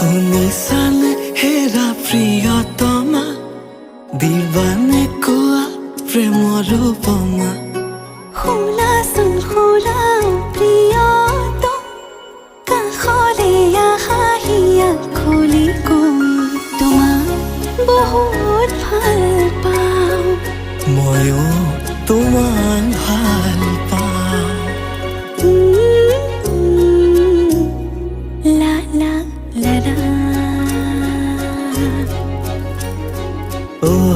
শুনিছানে হেৰা প্ৰিয়তমা, দিবানে কোৱা প্ৰেমৰ উপমা। শুনাচোন শুনা প্ৰিয়তম, কাষলে আহাহিয়া খুলি কম, তোমাক বহুত ভাল পাওঁ। ময়ো তোমাক ভাল পাওঁ। লা লা লা লা। অ'